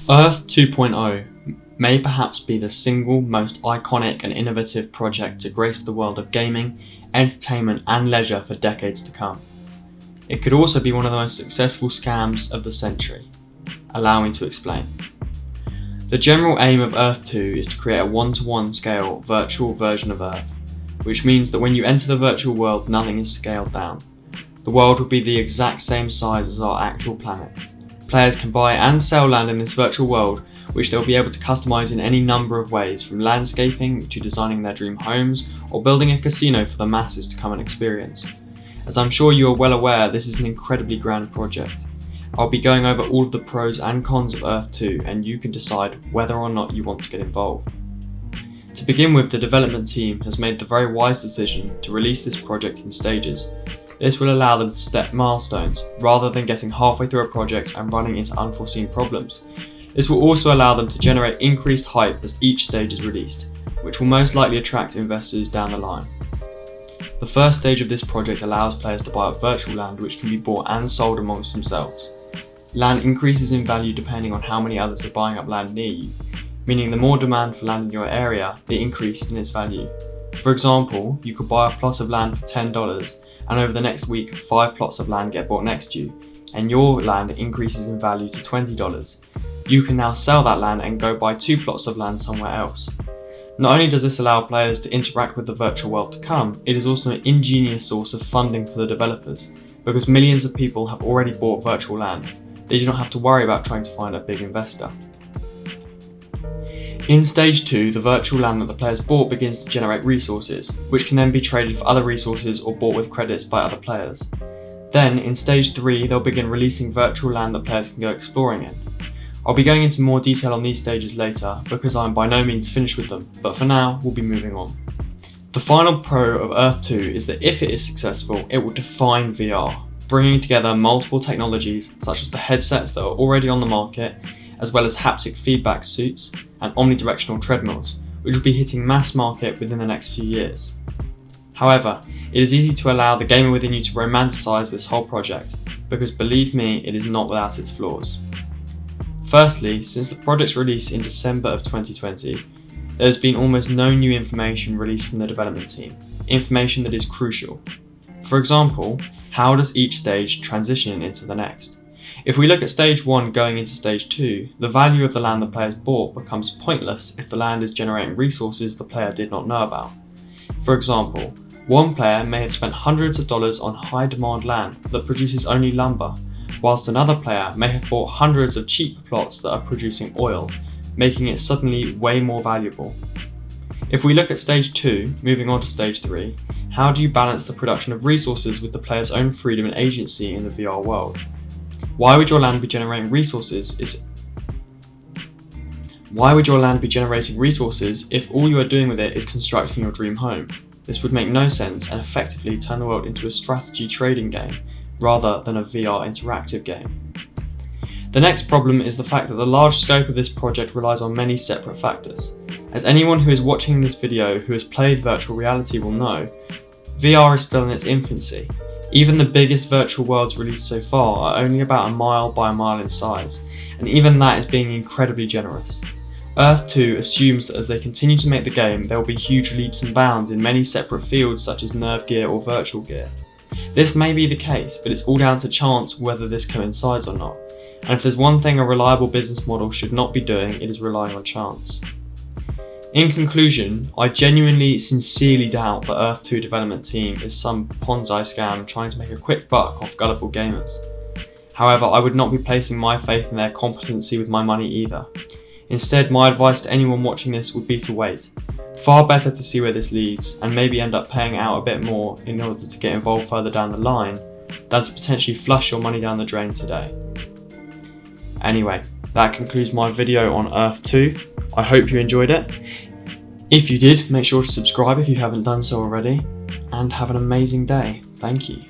Earth 2.0 may perhaps be the single most iconic and innovative project to grace the world of gaming, entertainment and leisure for decades to come. It could also be one of the most successful scams of the century. Allow me to explain. The general aim of Earth 2 is to create a one-to-one scale virtual version of Earth, which means that when you enter the virtual world, nothing is scaled down. The world will be the exact same size as our actual planet. Players can buy and sell land in this virtual world, which they'll be able to customize in any number of ways, from landscaping to designing their dream homes or building a casino for the masses to come and experience. As I'm sure you are well aware, this is an incredibly grand project. I'll be going over all of the pros and cons of Earth 2, and you can decide whether or not you want to get involved. To begin with, the development team has made the very wise decision to release this project in stages. This will allow them to step milestones, rather than getting halfway through a project and running into unforeseen problems. This will also allow them to generate increased hype as each stage is released, which will most likely attract investors down the line. The first stage of this project allows players to buy up virtual land which can be bought and sold amongst themselves. Land increases in value depending on how many others are buying up land near you, meaning the more demand for land in your area, the increase in its value. For example, you could buy a plot of land for $10, and over the next week 5 plots of land get bought next to you, and your land increases in value to $20. You can now sell that land and go buy 2 plots of land somewhere else. Not only does this allow players to interact with the virtual world to come, it is also an ingenious source of funding for the developers, because millions of people have already bought virtual land. They do not have to worry about trying to find a big investor. In Stage 2, the virtual land that the players bought begins to generate resources, which can then be traded for other resources or bought with credits by other players. Then, in Stage 3, they'll begin releasing virtual land that players can go exploring in. I'll be going into more detail on these stages later, because I'm by no means finished with them, but for now, we'll be moving on. The final pro of Earth 2 is that if it is successful, it will define VR, bringing together multiple technologies such as the headsets that are already on the market, as well as haptic feedback suits and omnidirectional treadmills, which will be hitting mass market within the next few years. However, it is easy to allow the gamer within you to romanticize this whole project, because believe me, it is not without its flaws. Firstly, since the project's release in December of 2020, there has been almost no new information released from the development team, information that is crucial. For example, how does each stage transition into the next? If we look at Stage 1 going into Stage 2, the value of the land the players bought becomes pointless if the land is generating resources the player did not know about. For example, one player may have spent hundreds of dollars on high demand land that produces only lumber, whilst another player may have bought hundreds of cheap plots that are producing oil, making it suddenly way more valuable. If we look at Stage 2, moving on to Stage 3, how do you balance the production of resources with the player's own freedom and agency in the VR world? Why would your land be generating resources if all you are doing with it is constructing your dream home? This would make no sense and effectively turn the world into a strategy trading game rather than a VR interactive game. The next problem is the fact that the large scope of this project relies on many separate factors. As anyone who is watching this video who has played virtual reality will know, VR is still in its infancy. Even the biggest virtual worlds released so far are only about a mile by a mile in size, and even that is being incredibly generous. Earth 2 assumes that as they continue to make the game, there will be huge leaps and bounds in many separate fields such as nerve gear or virtual gear. This may be the case, but it's all down to chance whether this coincides or not, and if there's one thing a reliable business model should not be doing, it is relying on chance. In conclusion, I genuinely, sincerely doubt the Earth 2 development team is some Ponzi scam trying to make a quick buck off gullible gamers. However, I would not be placing my faith in their competency with my money either. Instead, my advice to anyone watching this would be to wait. Far better to see where this leads, and maybe end up paying out a bit more in order to get involved further down the line, than to potentially flush your money down the drain today. Anyway, that concludes my video on Earth 2. I hope you enjoyed it. If you did, make sure to subscribe if you haven't done so already, and have an amazing day. Thank you.